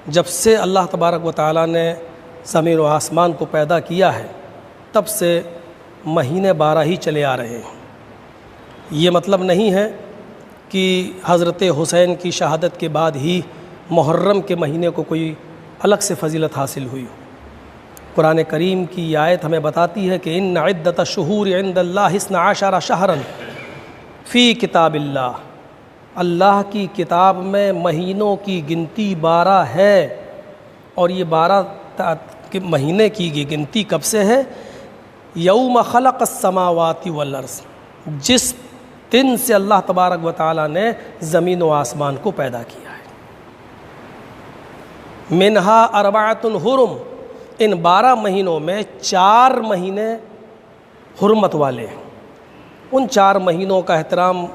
جب سے اللہ تبارک و تعالیٰ نے زمین و آسمان کو پیدا کیا ہے تب سے مہینے 12 ہی چلے آ رہے ہیں۔ یہ مطلب نہیں ہے کہ حضرت حسین کی شہادت کے بعد ہی محرم کے مہینے کو کوئی الگ سے فضیلت حاصل ہوئی۔ قرآن کریم کی یہ آیت ہمیں بتاتی ہے کہ ان عدت الشہور عند اللہ 12 شہرا فی کتاب اللہ، اللہ کی کتاب میں مہینوں کی گنتی 12 ہے، اور یہ 12 مہینے کی گنتی کب سے ہے؟ یوم خلق السماوات والارض، جس دن سے اللہ تبارک و تعالیٰ نے زمین و آسمان کو پیدا کیا ہے۔ منہا اربعۃ حرم، ان 12 مہینوں میں 4 مہینے حرمت والے ہیں۔ ان 4 مہینوں کا احترام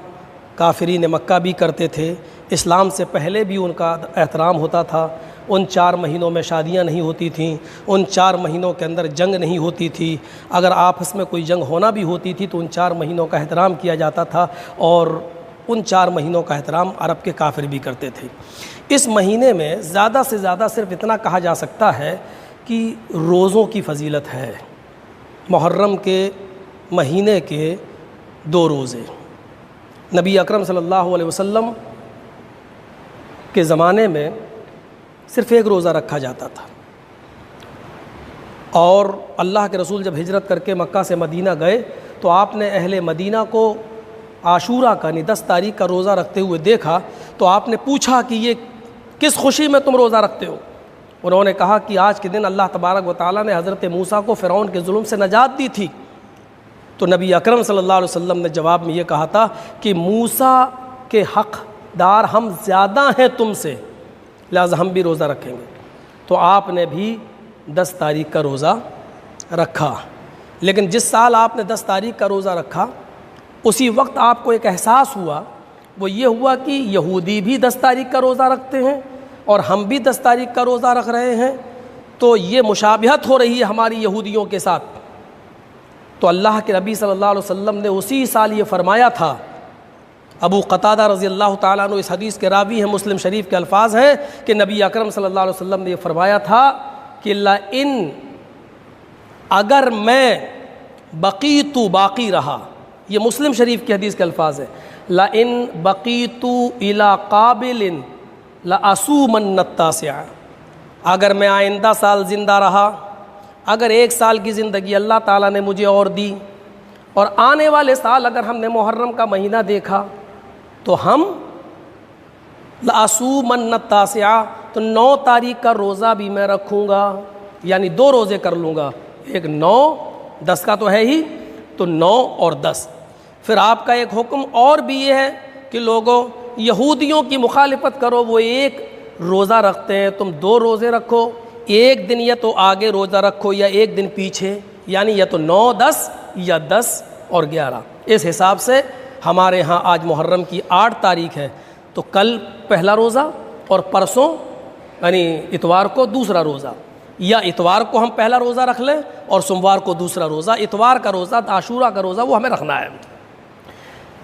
کافرین مکہ بھی کرتے تھے، اسلام سے پہلے بھی ان کا احترام ہوتا تھا۔ ان 4 مہینوں میں شادیاں نہیں ہوتی تھیں، ان 4 مہینوں کے اندر جنگ نہیں ہوتی تھی، اگر آپس میں کوئی جنگ ہونا بھی ہوتی تھی تو ان 4 مہینوں کا احترام کیا جاتا تھا، اور ان 4 مہینوں کا احترام عرب کے کافر بھی کرتے تھے۔ اس مہینے میں زیادہ سے زیادہ صرف اتنا کہا جا سکتا ہے کہ روزوں کی فضیلت ہے۔ محرم کے مہینے کے 2 روزے، نبی اکرم صلی اللہ علیہ وسلم کے زمانے میں صرف 1 روزہ رکھا جاتا تھا، اور اللہ کے رسول جب ہجرت کر کے مکہ سے مدینہ گئے تو آپ نے اہل مدینہ کو عاشورہ کا 10 تاریخ کا روزہ رکھتے ہوئے دیکھا، تو آپ نے پوچھا کہ یہ کس خوشی میں تم روزہ رکھتے ہو؟ انہوں نے کہا کہ آج کے دن اللہ تبارک و تعالیٰ نے حضرت موسیٰ کو فرعون کے ظلم سے نجات دی تھی۔ تو نبی اکرم صلی اللہ علیہ وسلم نے جواب میں یہ کہا تھا کہ موسیٰ کے حق دار ہم زیادہ ہیں تم سے، لہذا ہم بھی روزہ رکھیں گے۔ تو آپ نے بھی 10 تاریخ کا روزہ رکھا، لیکن جس سال آپ نے 10 تاریخ کا روزہ رکھا اسی وقت آپ کو ایک احساس ہوا، وہ یہ ہوا کہ یہودی بھی 10 تاریخ کا روزہ رکھتے ہیں اور ہم بھی 10 تاریخ کا روزہ رکھ رہے ہیں، تو یہ مشابہت ہو رہی ہے ہماری یہودیوں کے ساتھ۔ تو اللہ کے نبی صلی اللہ علیہ وسلم نے اسی سال یہ فرمایا تھا۔ ابو قتادہ رضی اللہ تعالیٰ عنہ اس حدیث کے راوی ہیں، مسلم شریف کے الفاظ ہیں کہ نبی اکرم صلی اللہ علیہ وسلم نے یہ فرمایا تھا کہ لئن، اگر میں بقیت باقی رہا، یہ مسلم شریف کی حدیث کے الفاظ ہیں، لئن بقیت الی قابل لأصومن التاسع، اگر میں آئندہ سال زندہ رہا، اگر 1 سال کی زندگی اللہ تعالیٰ نے مجھے اور دی، اور آنے والے سال اگر ہم نے محرم کا مہینہ دیکھا تو ہم لأصومن التاسع، تو 9 تاریخ کا روزہ بھی میں رکھوں گا، یعنی 2 روزے کر لوں گا، ایک 9، 10 کا تو ہے ہی، تو 9 اور 10۔ پھر آپ کا ایک حکم اور بھی یہ ہے کہ لوگوں، یہودیوں کی مخالفت کرو، وہ 1 روزہ رکھتے ہیں، تم 2 روزے رکھو، ایک دن یا تو آگے روزہ رکھو یا ایک دن پیچھے، یعنی یا تو 9، 10 یا 10 اور 11۔ اس حساب سے ہمارے ہاں آج محرم کی 8 تاریخ ہے، تو کل پہلا روزہ اور پرسوں یعنی اتوار کو دوسرا روزہ، یا اتوار کو ہم پہلا روزہ رکھ لیں اور سوموار کو دوسرا روزہ، اتوار کا روزہ عاشورہ کا روزہ وہ ہمیں رکھنا ہے۔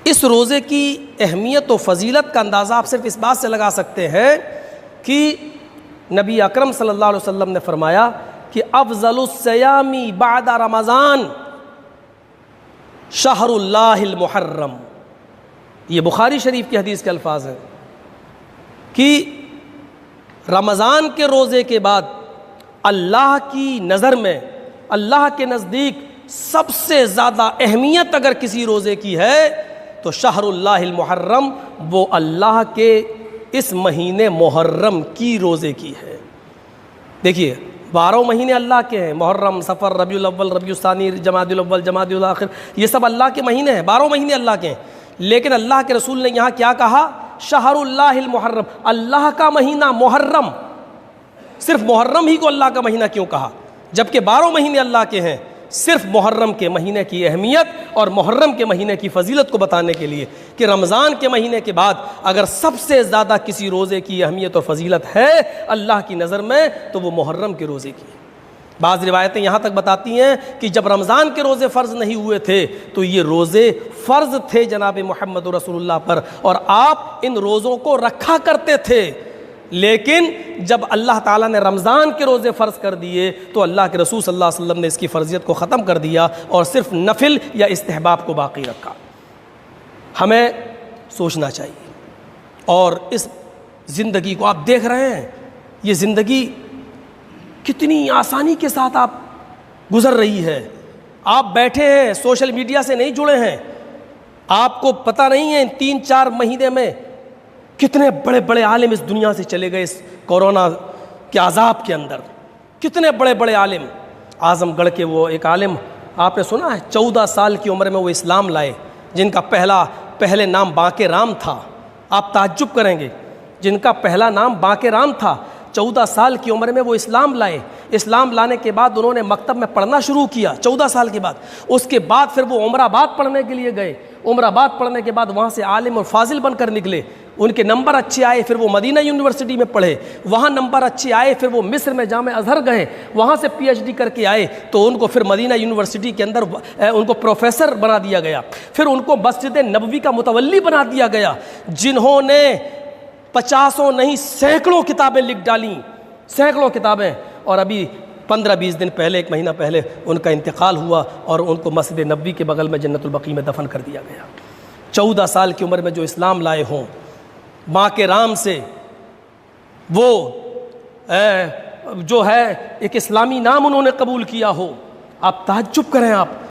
اس روزے کی اہمیت و فضیلت کا اندازہ آپ صرف اس بات سے لگا سکتے ہیں کہ نبی اکرم صلی اللہ علیہ وسلم نے فرمایا کہ افضل الصیام بعد رمضان شہر اللہ المحرم، یہ بخاری شریف کی حدیث کے الفاظ ہیں کہ رمضان کے روزے کے بعد اللہ کی نظر میں، اللہ کے نزدیک سب سے زیادہ اہمیت اگر کسی روزے کی ہے تو شہر اللہ المحرم، وہ اللہ کے اس مہینے محرم کی روزے کی ہے۔ دیکھیے 12 مہینے اللہ کے ہیں، محرم، صفر، ربیع الاول، ربیع الثانی، جمادی الاول، جمادی الاخر، یہ سب اللہ کے مہینے ہیں، 12 مہینے اللہ کے ہیں، لیکن اللہ کے رسول نے یہاں کیا کہا؟ شہر اللہ المحرم، اللہ کا مہینہ محرم۔ صرف محرم ہی کو اللہ کا مہینہ کیوں کہا جبکہ 12 مہینے اللہ کے ہیں؟ صرف محرم کے مہینے کی اہمیت اور محرم کے مہینے کی فضیلت کو بتانے کے لیے کہ رمضان کے مہینے کے بعد اگر سب سے زیادہ کسی روزے کی اہمیت اور فضیلت ہے اللہ کی نظر میں تو وہ محرم کے روزے کی ہے۔ بعض روایتیں یہاں تک بتاتی ہیں کہ جب رمضان کے روزے فرض نہیں ہوئے تھے تو یہ روزے فرض تھے جناب محمد رسول اللہ پر، اور آپ ان روزوں کو رکھا کرتے تھے۔ لیکن جب اللہ تعالیٰ نے رمضان کے روزے فرض کر دیے تو اللہ کے رسول صلی اللہ علیہ وسلم نے اس کی فرضیت کو ختم کر دیا اور صرف نفل یا استحباب کو باقی رکھا۔ ہمیں سوچنا چاہیے، اور اس زندگی کو آپ دیکھ رہے ہیں، یہ زندگی کتنی آسانی کے ساتھ آپ گزر رہی ہے۔ آپ بیٹھے ہیں، سوشل میڈیا سے نہیں جڑے ہیں، آپ کو پتہ نہیں ہے 3-4 مہینے میں کتنے بڑے بڑے عالم اس دنیا سے چلے گئے۔ اس کورونا کے عذاب کے اندر کتنے بڑے بڑے عالم، اعظم گڑھ کے وہ ایک عالم آپ نے سنا ہے 14 سال کی عمر میں وہ اسلام لائے، جن کا پہلے نام باقر رام تھا۔ آپ تعجب کریں گے، جن کا پہلا نام باقر رام تھا، 14 سال کی عمر میں وہ اسلام لائے۔ اسلام لانے کے بعد انہوں نے مکتب میں پڑھنا شروع کیا 14 سال کے بعد۔ اس کے بعد پھر وہ عمر آباد پڑھنے کے لیے گئے۔ عمر آباد پڑھنے کے بعد وہاں سے عالم اور فاضل بن کر نکلے، ان کے نمبر اچھے آئے، پھر وہ مدینہ یونیورسٹی میں پڑھے، وہاں نمبر اچھے آئے، پھر وہ مصر میں جامع ازہر گئے، وہاں سے پی ایچ ڈی کر کے آئے، تو ان کو پھر مدینہ یونیورسٹی کے اندر ان کو پروفیسر بنا دیا گیا، پھر ان کو مسجد نبوی کا متولی بنا دیا گیا، جنہوں نے 50 نہیں سینکڑوں کتابیں لکھ ڈالیں، سینکڑوں کتابیں، اور ابھی 15-20 دن پہلے، 1 مہینہ پہلے ان کا انتقال ہوا اور ان کو مسجد نبوی کے بغل میں جنت البقیع میں دفن کر دیا گیا۔ 14 سال کی عمر میں جو اسلام لائے ہوں، ماں کے رام سے وہ جو ہے ایک اسلامی نام انہوں نے قبول کیا ہو، آپ تعجب کریں آپ